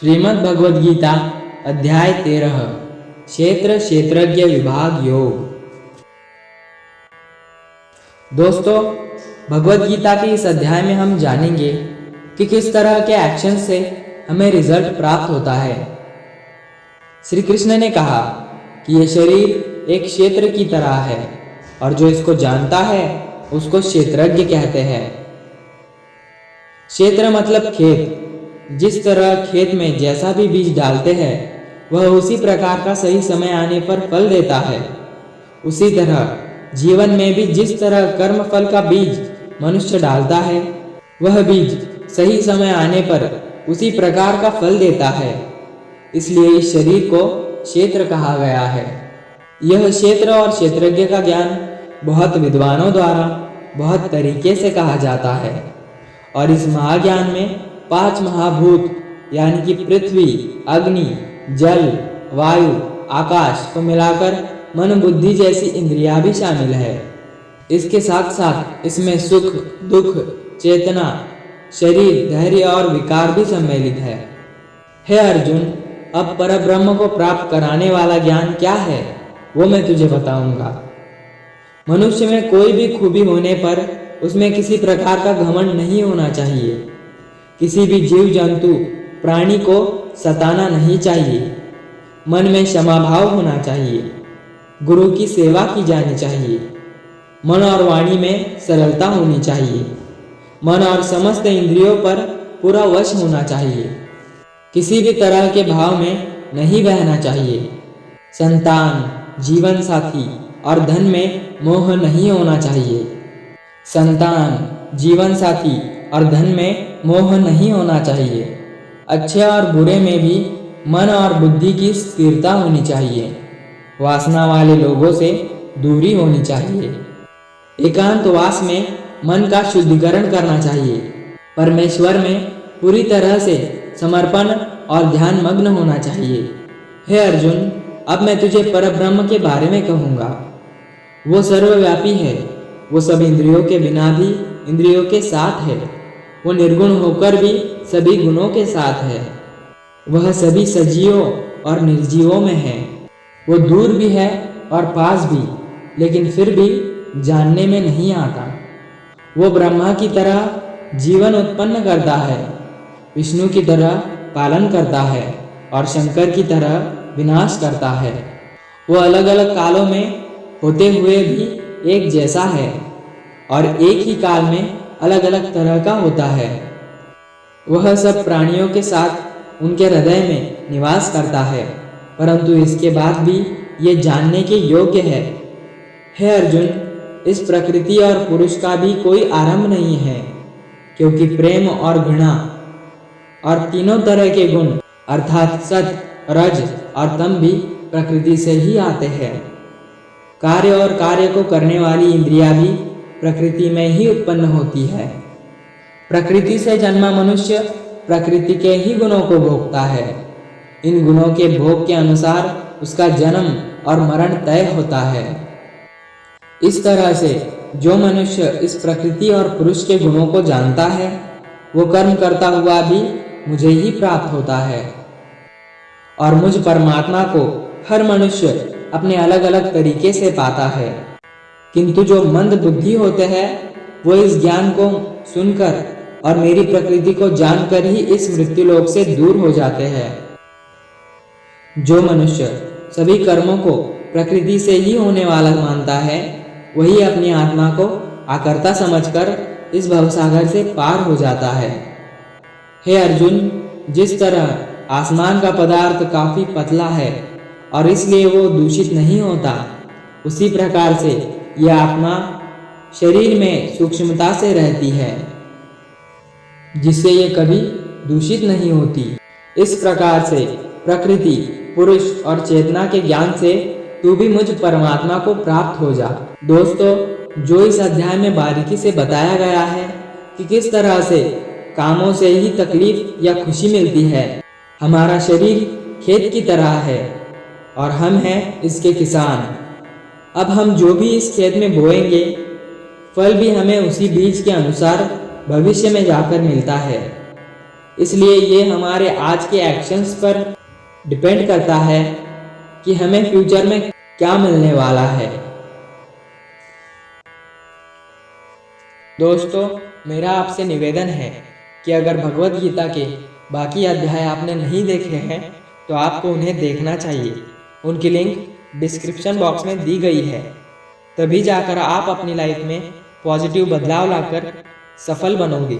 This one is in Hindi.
श्रीमद् भगवद गीता अध्याय 13 क्षेत्र क्षेत्रज्ञ विभाग योग। दोस्तों, भगवद गीता के इस अध्याय में हम जानेंगे कि किस तरह के एक्शन से हमें रिजल्ट प्राप्त होता है। श्री कृष्ण ने कहा कि यह शरीर एक क्षेत्र की तरह है और जो इसको जानता है उसको क्षेत्रज्ञ कहते हैं। क्षेत्र मतलब खेत। जिस तरह खेत में जैसा भी बीज डालते हैं वह उसी प्रकार का सही समय आने पर फल देता है, उसी तरह जीवन में भी जिस तरह कर्म फल का बीज मनुष्य डालता है वह बीज सही समय आने पर उसी प्रकार का फल देता है। इसलिए इस शरीर को क्षेत्र कहा गया है। यह क्षेत्र और क्षेत्रज्ञ का ज्ञान बहुत विद्वानों द्वारा बहुत तरीके से कहा जाता है और इस महाज्ञान में 5 महाभूत यानी कि पृथ्वी, अग्नि, जल, वायु, आकाश को मिलाकर मन बुद्धि जैसी इंद्रियां भी शामिल है। इसके साथ साथ इसमें सुख, दुख, चेतना, शरीर, धैर्य और विकार भी सम्मिलित है। हे अर्जुन, अब परब्रह्म को प्राप्त कराने वाला ज्ञान क्या है वो मैं तुझे बताऊंगा। मनुष्य में कोई भी खूबी होने पर उसमें किसी प्रकार का घमंड नहीं होना चाहिए। किसी भी जीव जंतु प्राणी को सताना नहीं चाहिए। मन में क्षमा भाव होना चाहिए। गुरु की सेवा की जानी चाहिए। मन और वाणी में सरलता होनी चाहिए। मन और समस्त इंद्रियों पर पूरा वश होना चाहिए। किसी भी तरह के भाव में नहीं बहना चाहिए। संतान, जीवन साथी और धन में मोह नहीं होना चाहिए। संतान, जीवन साथी और धन में मोह नहीं होना चाहिए। अच्छे और बुरे में भी मन और बुद्धि की स्थिरता होनी चाहिए। वासना वाले लोगों से दूरी होनी चाहिए। एकांतवास में मन का शुद्धिकरण करना चाहिए। परमेश्वर में पूरी तरह से समर्पण और ध्यान मग्न होना चाहिए। हे अर्जुन, अब मैं तुझे परब्रह्म के बारे में कहूँगा। वो सर्वव्यापी है। वो सब इंद्रियों के बिना भी इंद्रियों के साथ है। वो निर्गुण होकर भी सभी गुणों के साथ है। वह सभी सजीवों और निर्जीवों में है। वो दूर भी है और पास भी, लेकिन फिर भी जानने में नहीं आता। वो ब्रह्मा की तरह जीवन उत्पन्न करता है, विष्णु की तरह पालन करता है और शंकर की तरह विनाश करता है। वो अलग अलग कालों में होते हुए भी एक जैसा है और एक ही काल में अलग अलग तरह का होता है। वह सब प्राणियों के साथ उनके हृदय में निवास करता है, परंतु इसके बाद भी ये जानने के योग्य है। हे अर्जुन, इस प्रकृति और पुरुष का भी कोई आरंभ नहीं है, क्योंकि प्रेम और घृणा और तीनों तरह के गुण अर्थात सत, रज और तम भी प्रकृति से ही आते हैं। कार्य और कार्य को करने वाली इंद्रियां भी प्रकृति में ही उत्पन्न होती है। प्रकृति से जन्मा मनुष्य प्रकृति के ही गुणों को भोगता है। इन गुणों के भोग के अनुसार उसका जन्म और मरण तय होता है। इस तरह से जो मनुष्य इस प्रकृति और पुरुष के गुणों को जानता है वो कर्म करता हुआ भी मुझे ही प्राप्त होता है और मुझ परमात्मा को हर मनुष्य अपने अलग अलग तरीके से पाता है। किंतु जो मंद बुद्धि होते हैं वो इस ज्ञान को सुनकर और मेरी प्रकृति को जानकर ही इस मृत्युलोक से दूर हो जाते हैं। जो मनुष्य सभी कर्मों को प्रकृति से ही होने वाला मानता है वही अपनी आत्मा को आकर्ता समझकर इस भवसागर से पार हो जाता है। हे अर्जुन, जिस तरह आसमान का पदार्थ काफी पतला है और इसलिए वो दूषित नहीं होता, उसी प्रकार से यह आत्मा शरीर में सूक्ष्मता से रहती है, जिससे ये कभी दूषित नहीं होती। इस प्रकार से प्रकृति, पुरुष और चेतना के ज्ञान से तू भी मुझ परमात्मा को प्राप्त हो जा। दोस्तों, जो इस अध्याय में बारीकी से बताया गया है कि किस तरह से कामों से ही तकलीफ या खुशी मिलती है। हमारा शरीर खेत की तरह है और हम हैं इसके किसान। अब हम जो भी इस खेत में बोएंगे फल भी हमें उसी बीज के अनुसार भविष्य में जाकर मिलता है। इसलिए ये हमारे आज के एक्शंस पर डिपेंड करता है कि हमें फ्यूचर में क्या मिलने वाला है। दोस्तों, मेरा आपसे निवेदन है कि अगर भगवत गीता के बाकी अध्याय आपने नहीं देखे हैं तो आपको उन्हें देखना चाहिए। उनकी लिंक डिस्क्रिप्शन बॉक्स में दी गई है। तभी जाकर आप अपनी लाइफ में पॉजिटिव बदलाव लाकर सफल बनोगे।